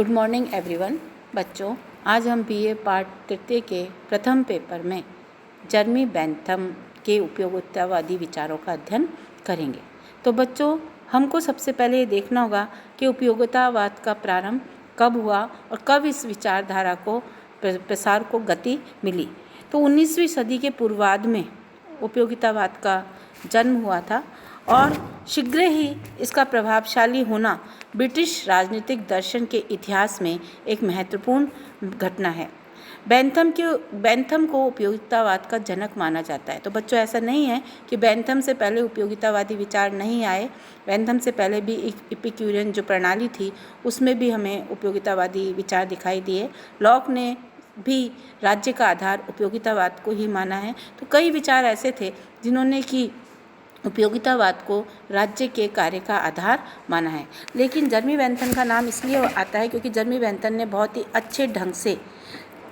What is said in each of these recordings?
Good morning everyone. बच्चों, आज हम बीए पार्ट तृतीय के प्रथम पेपर में जर्मी बेंथम के उपयोगितावादी विचारों का अध्ययन करेंगे। तो बच्चों, हमको सबसे पहले ये देखना होगा कि उपयोगितावाद का प्रारंभ कब हुआ और कब इस विचारधारा को प्रसार को गति मिली। तो 19वीं सदी के पूर्वार्ध में उपयोगितावाद का जन्म हुआ था और शीघ्र ही इसका प्रभावशाली होना ब्रिटिश राजनीतिक दर्शन के इतिहास में एक महत्वपूर्ण घटना है। बेंथम को उपयोगितावाद का जनक माना जाता है। तो बच्चों, ऐसा नहीं है कि बेंथम से पहले उपयोगितावादी विचार नहीं आए। बेंथम से पहले भी एपिक्यूरियन जो प्रणाली थी उसमें भी हमें उपयोगितावादी विचार दिखाई दिए। लॉक ने भी राज्य का आधार उपयोगितावाद को ही माना है। तो कई विचार ऐसे थे जिन्होंने कि उपयोगितावाद को राज्य के कार्य का आधार माना है। लेकिन जर्मी बेंथम का नाम इसलिए आता है क्योंकि जर्मी बेंथम ने बहुत ही अच्छे ढंग से,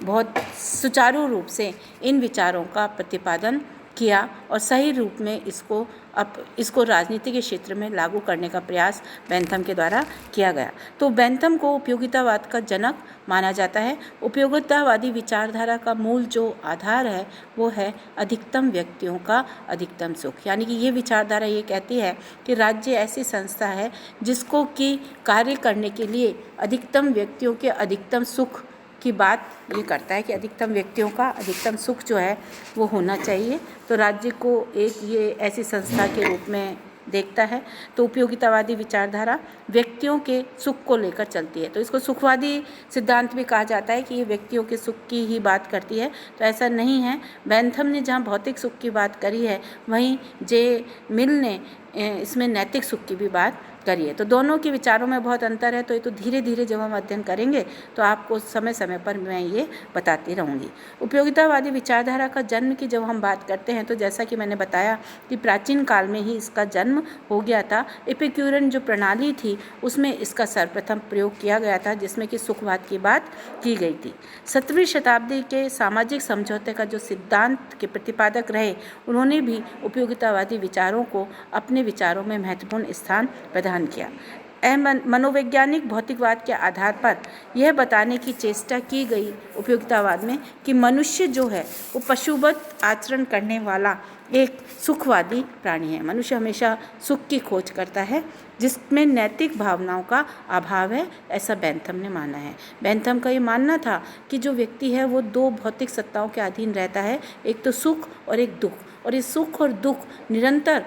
बहुत सुचारू रूप से इन विचारों का प्रतिपादन किया और सही रूप में इसको राजनीति के क्षेत्र में लागू करने का प्रयास बेंथम के द्वारा किया गया। तो बेंथम को उपयोगितावाद का जनक माना जाता है। उपयोगितावादी विचारधारा का मूल जो आधार है वो है अधिकतम व्यक्तियों का अधिकतम सुख। यानी कि ये विचारधारा ये कहती है कि राज्य ऐसी संस्था है जिसको कि कार्य करने के लिए अधिकतम व्यक्तियों के अधिकतम सुख की बात ये करता है कि अधिकतम व्यक्तियों का अधिकतम सुख जो है वो होना चाहिए। तो राज्य को एक ये ऐसी संस्था के रूप में देखता है। तो उपयोगितावादी विचारधारा व्यक्तियों के सुख को लेकर चलती है। तो इसको सुखवादी सिद्धांत भी कहा जाता है कि ये व्यक्तियों के सुख की ही बात करती है। तो ऐसा नहीं है। बेंथम ने जहाँ भौतिक सुख की बात करी है, वहीं जे मिल ने इसमें नैतिक सुख की भी बात करिए। तो दोनों के विचारों में बहुत अंतर है। तो ये तो धीरे धीरे जब हम अध्ययन करेंगे तो आपको समय समय पर मैं ये बताती रहूँगी। उपयोगितावादी विचारधारा का जन्म की जब हम बात करते हैं तो जैसा कि मैंने बताया कि प्राचीन काल में ही इसका जन्म हो गया था। एपिक्यूरियन जो प्रणाली थी उसमें इसका सर्वप्रथम प्रयोग किया गया था, जिसमें कि सुखवाद की बात की गई थी। 17वीं शताब्दी के सामाजिक समझौते का जो सिद्धांत के प्रतिपादक रहे, उन्होंने भी उपयोगितावादी विचारों को अपने विचारों में महत्वपूर्ण स्थान प्रदान किया। मनोवैज्ञानिक भौतिकवाद के आधार पर यह बताने की चेष्टा की गई उपयोगितावाद में कि मनुष्य जो है वो पशुवत आचरण करने वाला एक सुखवादी प्राणी है। मनुष्य हमेशा सुख की खोज करता है जिसमें नैतिक भावनाओं का अभाव है, ऐसा बेंथम ने माना है। बेंथम का ये मानना था कि जो व्यक्ति है वो दो भौतिक सत्ताओं के अधीन रहता है, एक तो सुख और एक दुख, और ये सुख और दुख निरंतर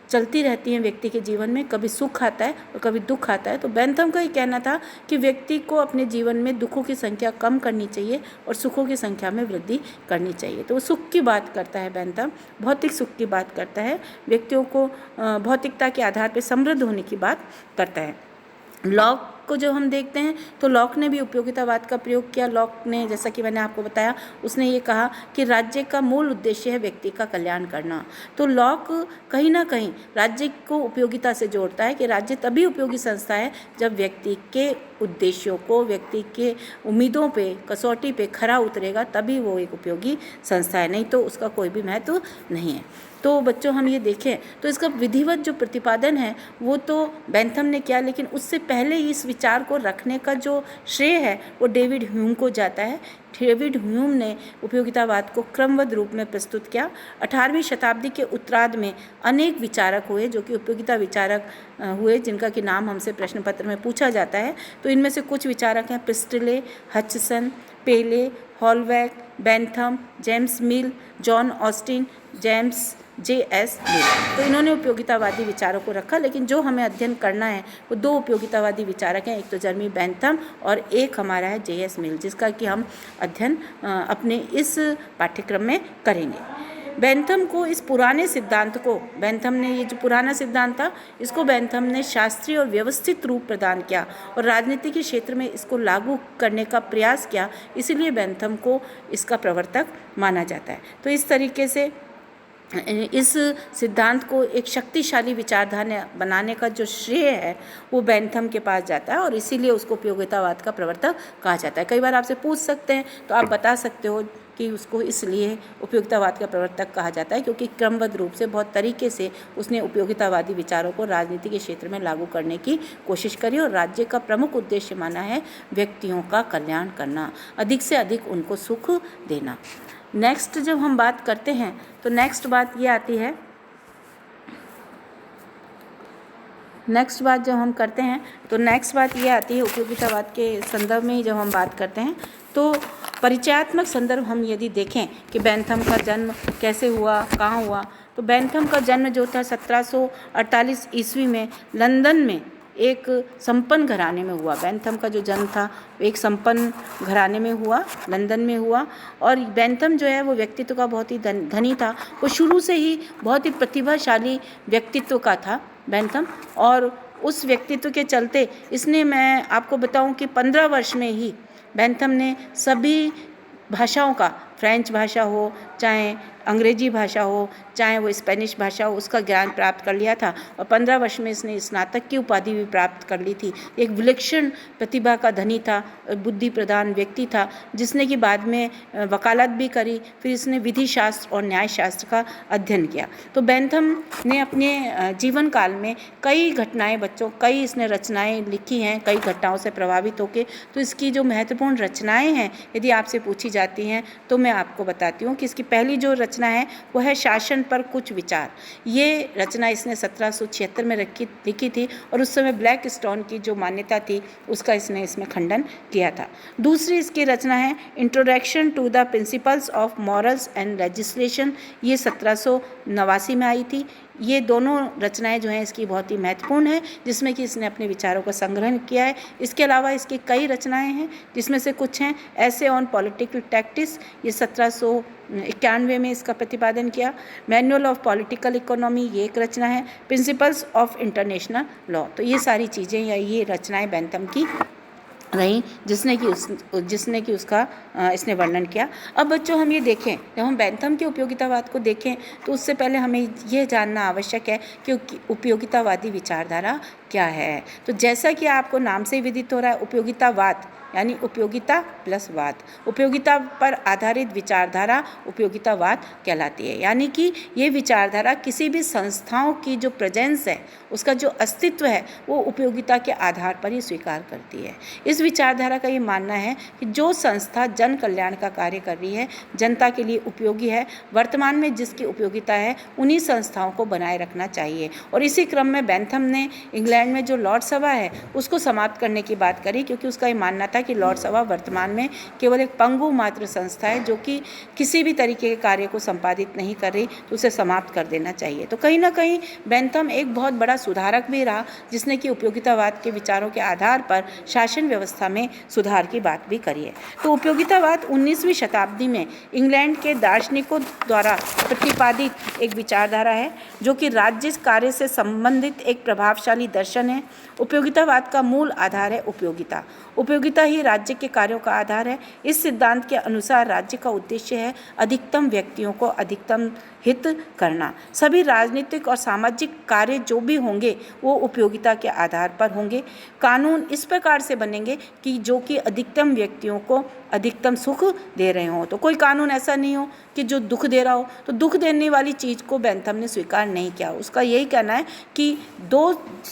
चलती रहती हैं व्यक्ति के जीवन में। कभी सुख आता है और कभी दुख आता है। तो बेंथम का ये कहना था कि व्यक्ति को अपने जीवन में दुखों की संख्या कम करनी चाहिए और सुखों की संख्या में वृद्धि करनी चाहिए। तो वो सुख की बात करता है बेंथम, भौतिक सुख की बात करता है, व्यक्तियों को भौतिकता के आधार पर समृद्ध होने की बात करता है। लॉक को जो हम देखते हैं तो लॉक ने भी उपयोगितावाद का प्रयोग किया। लॉक ने, जैसा कि मैंने आपको बताया, उसने ये कहा कि राज्य का मूल उद्देश्य है व्यक्ति का कल्याण करना। तो लॉक कहीं ना कहीं राज्य को उपयोगिता से जोड़ता है कि राज्य तभी उपयोगी संस्था है जब व्यक्ति के उद्देश्यों को, व्यक्ति के उम्मीदों पे, कसौटी पे खरा उतरेगा, तभी वो एक उपयोगी संस्था है, नहीं तो उसका कोई भी महत्व नहीं है। तो बच्चों, हम ये देखें तो इसका विधिवत जो प्रतिपादन है वो तो बेंथम ने किया, लेकिन उससे पहले इस विचार को रखने का जो श्रेय है वो डेविड ह्यूम को जाता है। डेविड ह्यूम ने उपयोगितावाद को क्रमबद्ध रूप में प्रस्तुत किया। 18वीं शताब्दी के उत्तरार्ध में अनेक विचारक हुए जो कि उपयोगिता विचारक हुए, जिनका कि नाम हमसे प्रश्न पत्र में पूछा जाता है। तो इनमें से कुछ विचारक हैं Priestley, Hutcheson, Paley, Holbach, Bentham, James Mill, John Austin, James J.S. Mill. तो इन्होंने उपयोगितावादी विचारों को रखा, लेकिन जो हमें अध्ययन करना है वो दो उपयोगितावादी विचारक हैं, एक तो जर्मी बेंथम और एक हमारा है J.S. मिल, जिसका कि हम अध्ययन अपने इस पाठ्यक्रम में करेंगे। बेंथम को इस पुराने सिद्धांत को, बेंथम ने ये जो पुराना सिद्धांत था इसको बेंथम ने शास्त्रीय और व्यवस्थित रूप प्रदान किया और राजनीति के क्षेत्र में इसको लागू करने का प्रयास किया, इसीलिए बेंथम को इसका प्रवर्तक माना जाता है। तो इस तरीके से इस सिद्धांत को एक शक्तिशाली विचारधारा बनाने का जो श्रेय है वो बेंथम के पास जाता है और इसीलिए उसको उपयोगितावाद का प्रवर्तक कहा जाता है। कई बार आपसे पूछ सकते हैं तो आप बता सकते हो कि उसको इसलिए उपयोगितावाद का प्रवर्तक कहा जाता है क्योंकि क्रमबद्ध रूप से बहुत तरीके से उसने उपयोगितावादी विचारों को राजनीति के क्षेत्र में लागू करने की कोशिश करी और राज्य का प्रमुख उद्देश्य माना है व्यक्तियों का कल्याण करना, अधिक से अधिक उनको सुख देना। नेक्स्ट जब हम बात करते हैं तो नेक्स्ट बात ये आती है, नेक्स्ट बात जब हम करते हैं तो नेक्स्ट बात ये आती है उपयोगितावाद के संदर्भ में ही जब हम बात करते हैं तो परिचयात्मक संदर्भ हम यदि देखें कि बेंथम का जन्म कैसे हुआ, कहाँ हुआ, तो बेंथम का जन्म जो था 1748 ईस्वी में लंदन में एक संपन्न घराने में हुआ। बेंथम का जो जन्म था एक संपन्न घराने में हुआ, लंदन में हुआ। और बेंथम जो है वो व्यक्तित्व का बहुत ही धनी था। वो शुरू से ही बहुत ही प्रतिभाशाली व्यक्तित्व का था बेंथम, और उस व्यक्तित्व के चलते इसने, मैं आपको बताऊं कि 15 वर्ष में ही बेंथम ने सभी भाषाओं का, फ्रेंच भाषा हो, चाहे अंग्रेजी भाषा हो, चाहे वो स्पेनिश भाषा हो, उसका ज्ञान प्राप्त कर लिया था। और 15 वर्ष में इसने स्नातक की उपाधि भी प्राप्त कर ली थी। एक विलक्षण प्रतिभा का धनी था, बुद्धि प्रधान व्यक्ति था, जिसने कि बाद में वकालत भी करी। फिर इसने विधि शास्त्र और न्याय शास्त्र का अध्ययन किया। तो बेंथम ने अपने जीवन काल में कई घटनाएं, कई इसने रचनाएं लिखी हैं कई घटनाओं से प्रभावित होकर। तो इसकी जो महत्वपूर्ण रचनाएं हैं यदि आपसे पूछी जाती हैं तो मैं आपको बताती हूँ कि इसकी पहली जो रचना है वो है शासन पर कुछ विचार। ये रचना इसने 1776 में लिखी थी और उस समय ब्लैक स्टोन की जो मान्यता थी उसका इसने इसमें खंडन किया था। दूसरी इसकी रचना है introduction to the principles of morals and legislation. ये 1789 में आई थी। ये दोनों रचनाएं जो हैं इसकी बहुत ही महत्वपूर्ण है, जिसमें कि इसने अपने विचारों का संग्रहण किया है। इसके अलावा इसकी कई रचनाएं हैं, जिसमें से कुछ हैं ऐसे ऑन पॉलिटिकल टैक्टिक्स, ये 1791 में इसका प्रतिपादन किया। मैनुअल ऑफ पॉलिटिकल इकोनॉमी, ये एक रचना है। Principles of international law. तो ये सारी चीज़ें या ये रचनाएं बेंथम की रही जिसने कि उसका इसने वर्णन किया। अब बच्चों हम ये देखें, जब हम बेंथम के उपयोगितावाद को देखें तो उससे पहले हमें यह जानना आवश्यक है कि उपयोगितावादी विचारधारा क्या है। तो जैसा कि आपको नाम से ही विदित हो रहा है, उपयोगितावाद यानी उपयोगिता प्लस वाद, उपयोगिता पर आधारित विचारधारा उपयोगितावाद कहलाती है। यानी कि ये विचारधारा किसी भी संस्थाओं की जो प्रेजेंस है, उसका जो अस्तित्व है, वो उपयोगिता के आधार पर ही स्वीकार करती है। इस विचारधारा का ये मानना है कि जो संस्था जन कल्याण का कार्य कर रही है, जनता के लिए उपयोगी है, वर्तमान में जिसकी उपयोगिता है, उन्हीं संस्थाओं को बनाए रखना चाहिए। और इसी क्रम में बेंथम ने इंग्लैंड में जो लॉर्ड सभा है उसको समाप्त करने की बात करी, क्योंकि उसका ये मानना था कि लॉर्ड सभा वर्तमान में केवल एक पंगु मात्र संस्था है जो कि किसी भी तरीके के कार्य को संपादित नहीं कर रही, तो उसे समाप्त कर देना चाहिए। तो कहीं ना कहीं बेंथम एक बहुत बड़ा सुधारक भी रहा, जिसने कि उपयोगितावाद के विचारों के आधार पर शासन व्यवस्था में सुधार की बात भी करी है। तो उपयोगितावाद 19वीं शताब्दी में इंग्लैंड के दार्शनिकों द्वारा प्रतिपादित एक विचारधारा है, जो कि राज्य कार्य से संबंधित एक प्रभावशाली दर्शन है। उपयोगितावाद का मूल आधार है उपयोगिता। उपयोगिता ही राज्य के कार्यों का आधार है। इस सिद्धांत के अनुसार राज्य का उद्देश्य है अधिकतम व्यक्तियों को अधिकतम हित करना। सभी राजनीतिक और सामाजिक कार्य जो भी होंगे वो उपयोगिता के आधार पर होंगे। कानून इस प्रकार से बनेंगे कि जो कि अधिकतम व्यक्तियों को अधिकतम सुख दे रहे हों। तो कोई कानून ऐसा नहीं हो कि जो दुख दे रहा हो। तो दुख देने वाली चीज़ को बेंथम ने स्वीकार नहीं किया। उसका यही कहना है कि दो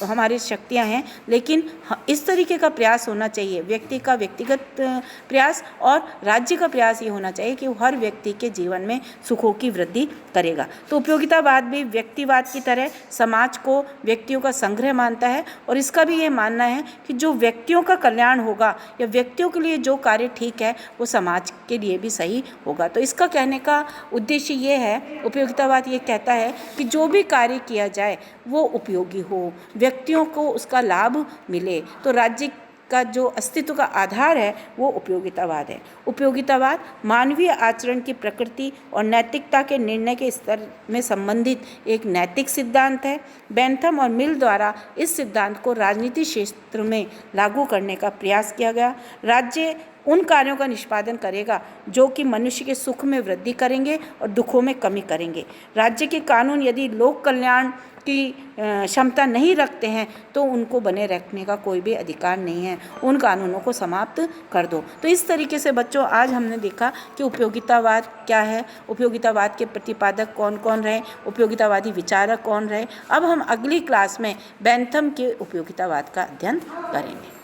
हमारी शक्तियां हैं, लेकिन इस तरीके का प्रयास होना चाहिए, व्यक्ति का व्यक्तिगत प्रयास और राज्य का प्रयास ये होना चाहिए कि वो हर व्यक्ति के जीवन में सुखों की वृद्धि करेगा। तो उपयोगितावाद भी व्यक्तिवाद की तरह समाज को व्यक्तियों का संग्रह मानता है, और इसका भी ये मानना है कि जो व्यक्तियों का कल्याण होगा या व्यक्तियों के लिए जो कार्य ठीक है वो समाज के लिए भी सही होगा। तो इसका कहने का उद्देश्य ये है, उपयोगितावाद ये कहता है कि जो भी कार्य किया जाए वो उपयोगी हो, व्यक्तियों को उसका लाभ मिले। तो राज्य का जो अस्तित्व का आधार है वो उपयोगितावाद है। उपयोगितावाद मानवीय आचरण की प्रकृति और नैतिकता के निर्णय के स्तर में संबंधित एक नैतिक सिद्धांत है। बेंथम और मिल द्वारा इस सिद्धांत को राजनीति क्षेत्र में लागू करने का प्रयास किया गया। राज्य उन कार्यों का निष्पादन करेगा जो कि मनुष्य के सुख में वृद्धि करेंगे और दुखों में कमी करेंगे। राज्य के कानून यदि लोक कल्याण की क्षमता नहीं रखते हैं तो उनको बने रखने का कोई भी अधिकार नहीं है, उन कानूनों को समाप्त कर दो। तो इस तरीके से बच्चों आज हमने देखा कि उपयोगितावाद क्या है, उपयोगितावाद के प्रतिपादक कौन कौन रहे, उपयोगितावादी विचारक कौन रहे। अब हम अगली क्लास में बेंथम के उपयोगितावाद का अध्ययन करेंगे।